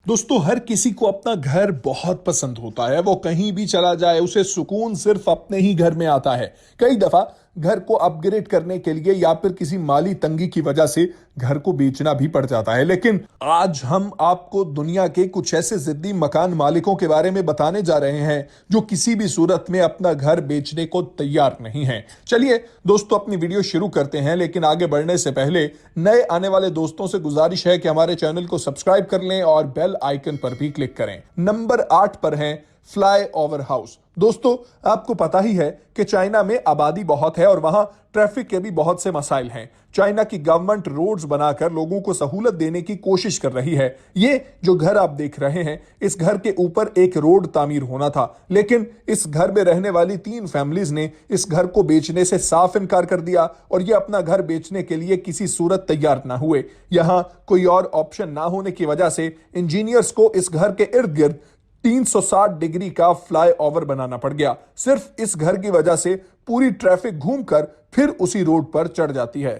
दोस्तों हर किसी को अपना घर बहुत पसंद होता है। वो कहीं भी चला जाए उसे सुकून सिर्फ अपने ही घर में आता है। कई दफा घर को अपग्रेड करने के लिए या फिर किसी माली तंगी की वजह से घर को बेचना भी पड़ जाता है। लेकिन आज हम आपको दुनिया के कुछ ऐसे जिद्दी मकान मालिकों के बारे में बताने जा रहे हैं जो किसी भी सूरत में अपना घर बेचने को तैयार नहीं है। चलिए दोस्तों अपनी वीडियो शुरू करते हैं, लेकिन आगे बढ़ने से पहले नए आने वाले दोस्तों से गुजारिश है कि हमारे चैनल को सब्सक्राइब कर लें और बेल आइकन पर भी क्लिक करें। नंबर 8 पर है फ्लाई ओवर हाउस। दोस्तों आपको पता ही है कि चाइना में आबादी बहुत है और वहां ट्रैफिक के भी बहुत से मसाइल हैं। चाइना की गवर्नमेंट रोड्स बनाकर लोगों को सहूलत देने की कोशिश कर रही है। ये जो घर आप देख रहे हैं, इस घर के ऊपर एक रोड तामीर होना था, लेकिन इस घर में रहने वाली 3 फैमिलीज ने इस घर को बेचने से साफ इनकार कर दिया और ये अपना घर बेचने के लिए किसी सूरत तैयार ना हुए। यहां कोई और ऑप्शन ना होने की वजह से इंजीनियर्स को इस घर के इर्द गिर्द 360 डिग्री का फ्लाई ओवर बनाना पड़ गया। सिर्फ इस घर की वजह से पूरी ट्रैफिक घूमकर फिर उसी रोड पर चढ़ जाती है।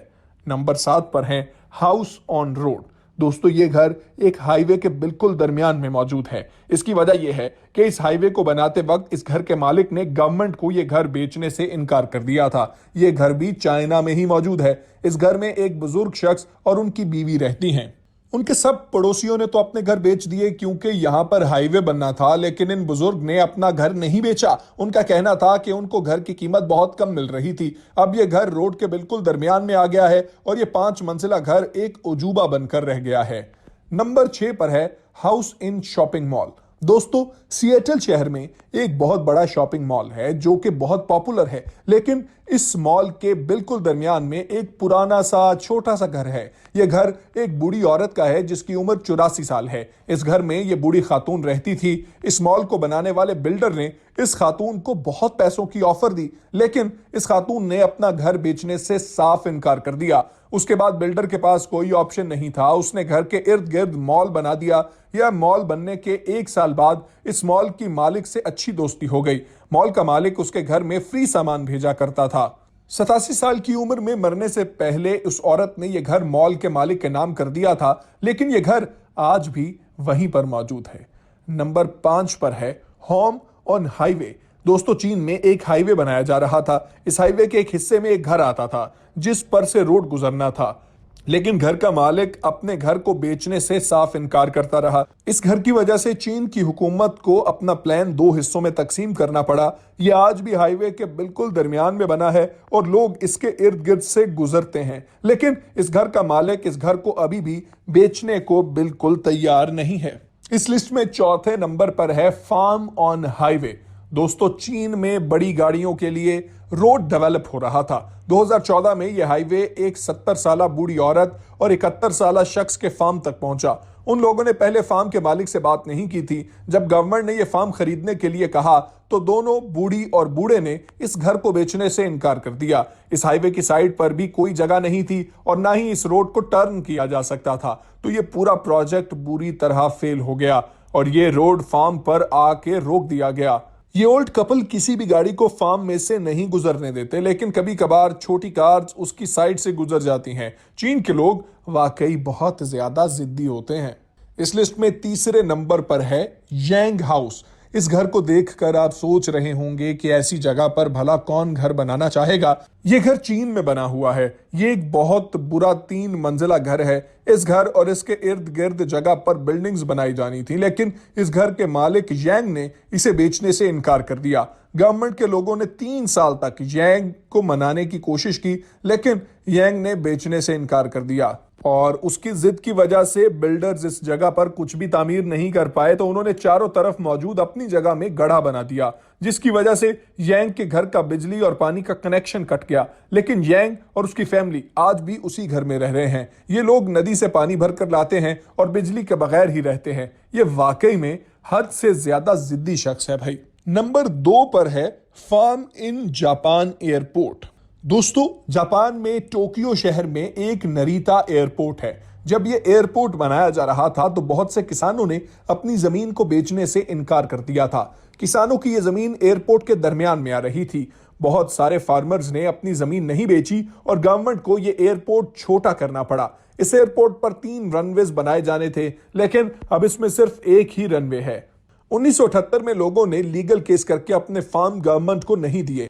नंबर 7 पर है हाउस ऑन रोड। दोस्तों ये घर एक हाईवे के बिल्कुल दरमियान में मौजूद है। इसकी वजह यह है कि इस हाईवे को बनाते वक्त इस घर के मालिक ने गवर्नमेंट को यह घर बेचने से इनकार कर दिया था। यह घर भी चाइना में ही मौजूद है। इस घर में एक बुजुर्ग शख्स और उनकी बीवी रहती हैं। उनके सब पड़ोसियों ने तो अपने घर बेच दिए क्योंकि यहां पर हाईवे बनना था, लेकिन इन बुजुर्ग ने अपना घर नहीं बेचा। उनका कहना था कि उनको घर की कीमत बहुत कम मिल रही थी। अब यह घर रोड के बिल्कुल दरमियान में आ गया है और यह 5 मंजिला घर एक उजूबा बनकर रह गया है। नंबर 6 पर है हाउस इन शॉपिंग मॉल। दोस्तों सिएटल शहर में एक बहुत बड़ा शॉपिंग मॉल है जो कि बहुत पॉपुलर है, लेकिन इस मॉल के बिल्कुल दरमियान में एक पुराना सा छोटा सा घर है। यह घर एक बूढ़ी औरत का है जिसकी उम्र 84 साल है। इस घर में यह बूढ़ी खातून रहती थी। इस मॉल को बनाने वाले बिल्डर ने इस खातून को बहुत पैसों की ऑफर दी, लेकिन इस खातून ने अपना घर बेचने से साफ इनकार कर दिया। उसके बाद बिल्डर के पास कोई ऑप्शन नहीं था। उसने घर के इर्द गिर्द मॉल बना दिया। यह मॉल बनने के 1 साल बाद इस मॉल की मालिक से अच्छी दोस्ती हो गई। मॉल का मालिक उसके घर में फ्री सामान भेजा करता था। 87 साल की उम्र में मरने से पहले उस औरत ने यह घर मॉल के मालिक के नाम कर दिया था, लेकिन यह घर आज भी वहीं पर मौजूद है। नंबर 5 पर है होम ऑन हाईवे। दोस्तों चीन में एक हाईवे बनाया जा रहा था। इस हाईवे के एक हिस्से में एक घर आता था जिस पर से रोड गुजरना था, लेकिन घर का मालिक अपने घर को बेचने से साफ इनकार करता रहा। इस घर की वजह से चीन की हुकूमत को अपना प्लान 2 हिस्सों में तकसीम करना पड़ा। यह आज भी हाईवे के बिल्कुल दरमियान में बना है और लोग इसके इर्द गिर्द से गुजरते हैं, लेकिन इस घर का मालिक इस घर को अभी भी बेचने को बिल्कुल तैयार नहीं है। इस लिस्ट में चौथे नंबर पर है फार्म ऑन हाईवे। दोस्तों चीन में बड़ी गाड़ियों के लिए रोड डेवलप हो रहा था। 2014 में यह हाईवे एक 70 साला बूढ़ी औरत और 71 साला शख्स के फार्म तक पहुंचा। उन लोगों ने पहले फार्म के मालिक से बात नहीं की थी। जब गवर्नमेंट ने यह फार्म खरीदने के लिए कहा तो दोनों बूढ़ी और बूढ़े ने इस घर को बेचने से इनकार कर दिया। इस हाईवे की साइड पर भी कोई जगह नहीं थी और ना ही इस रोड को टर्न किया जा सकता था, तो यह पूरा प्रोजेक्ट बुरी तरह फेल हो गया और यह रोड फार्म पर आके रोक दिया गया। ये ओल्ड कपल किसी भी गाड़ी को फार्म में से नहीं गुजरने देते, लेकिन कभी कभार छोटी कार्स उसकी साइड से गुजर जाती हैं। चीन के लोग वाकई बहुत ज्यादा जिद्दी होते हैं। इस लिस्ट में तीसरे नंबर पर है यांग हाउस। इस घर को देखकर आप सोच रहे होंगे कि ऐसी जगह पर भला कौन घर बनाना चाहेगा। यह घर चीन में बना हुआ है। यह एक बहुत बुरा 3 मंजिला घर है। इस घर और इसके इर्द गिर्द जगह पर बिल्डिंग्स बनाई जानी थी, लेकिन इस घर के मालिक यांग ने इसे बेचने से इनकार कर दिया। गवर्नमेंट के लोगों ने 3 साल तक यांग को मनाने की कोशिश की, लेकिन यांग ने बेचने से इनकार कर दिया और उसकी जिद की वजह से बिल्डर्स इस जगह पर कुछ भी तामीर नहीं कर पाए, तो उन्होंने चारों तरफ मौजूद अपनी जगह में गड्ढा बना दिया, जिसकी वजह से यांग के घर का बिजली और पानी का कनेक्शन कट गया। लेकिन यांग और उसकी फैमिली आज भी उसी घर में रह रहे हैं। ये लोग नदी से पानी भरकर लाते हैं और बिजली के बगैर ही रहते हैं। ये वाकई में हद से ज्यादा जिद्दी शख्स है भाई। नंबर 2 पर है फार्म इन जापान एयरपोर्ट। दोस्तों जापान में टोक्यो शहर में एक नरीता एयरपोर्ट है। जब यह एयरपोर्ट बनाया जा रहा था तो बहुत से किसानों ने अपनी जमीन को बेचने से इनकार कर दिया था। किसानों की यह जमीन एयरपोर्ट के दरमियान में आ रही थी। बहुत सारे फार्मर्स ने अपनी जमीन नहीं बेची और गवर्नमेंट को यह एयरपोर्ट छोटा करना पड़ा। इस एयरपोर्ट पर 3 रनवेज बनाए जाने थे, लेकिन अब इसमें सिर्फ एक ही रनवे है। 1978 में लोगों ने लीगल केस करके अपने फार्म गवर्नमेंट को नहीं दिए।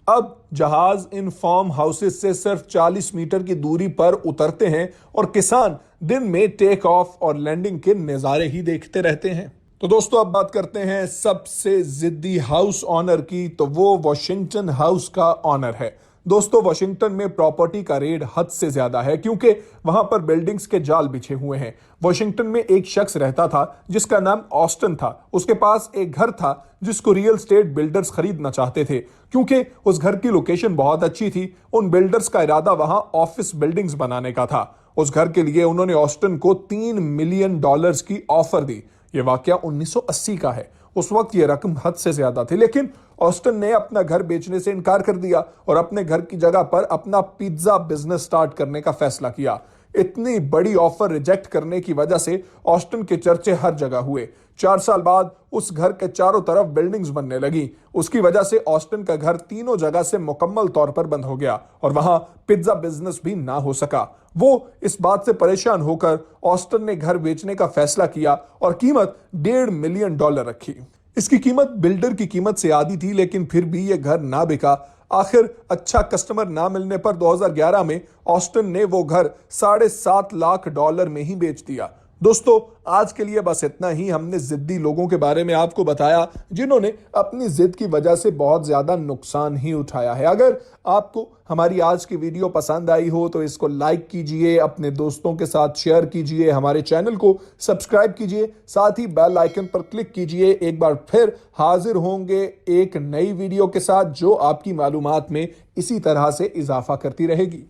अब जहाज इन फार्म हाउसेस से सिर्फ 40 मीटर की दूरी पर उतरते हैं और किसान दिन में टेक ऑफ और लैंडिंग के नजारे ही देखते रहते हैं। तो दोस्तों, अब बात करते हैं सबसे जिद्दी हाउस ऑनर की, तो वो वॉशिंगटन हाउस का ऑनर है। दोस्तों, वॉशिंगटन में प्रॉपर्टी का रेट हद से ज्यादा है क्योंकि वहां पर बिल्डिंग्स के जाल बिछे हुए हैं। वॉशिंगटन में एक शख्स रहता था जिसका नाम ऑस्टन था। उसके पास एक घर था जिसको रियल स्टेट बिल्डर्स खरीदना चाहते थे क्योंकि उस घर की लोकेशन बहुत अच्छी थी। उन बिल्डर्स का इरादा वहां ऑफिस बिल्डिंग्स बनाने का था। उस घर के लिए उन्होंने ऑस्टन को $3 मिलियन की ऑफर दी। यह वाकया 1980 का है। उस वक्त यह रकम हद से ज्यादा थी, लेकिन ऑस्टन ने अपना घर बेचने से इनकार कर दिया और अपने घर की जगह पर अपना पिज्जा बिजनेस स्टार्ट करने का फैसला किया। इतनी बड़ी ऑफर रिजेक्ट करने की वजह से ऑस्टन के चर्चे हर जगह हुए। 4 साल बाद उस घर के चारों तरफ बिल्डिंग्स बनने लगी। उसकी वजह से ऑस्टन का घर तीनों जगह से मुकम्मल तौर पर बंद हो गया और वहां पिज्जा बिजनेस भी ना हो सका। वो इस बात से परेशान होकर ऑस्टन ने घर बेचने का फैसला किया और कीमत $1.5 मिलियन रखी। इसकी कीमत बिल्डर की कीमत से आधी थी, लेकिन फिर भी यह घर ना बिका। आखिर अच्छा कस्टमर ना मिलने पर 2011 में ऑस्टन ने वो घर $7.5 लाख में ही बेच दिया। दोस्तों, आज के लिए बस इतना ही। हमने जिद्दी लोगों के बारे में आपको बताया जिन्होंने अपनी जिद की वजह से बहुत ज्यादा नुकसान ही उठाया है। अगर आपको हमारी आज की वीडियो पसंद आई हो तो इसको लाइक कीजिए, अपने दोस्तों के साथ शेयर कीजिए, हमारे चैनल को सब्सक्राइब कीजिए, साथ ही बेल आइकन पर क्लिक कीजिए। एक बार फिर हाजिर होंगे एक नई वीडियो के साथ जो आपकी मालूमात में इसी तरह से इजाफा करती रहेगी।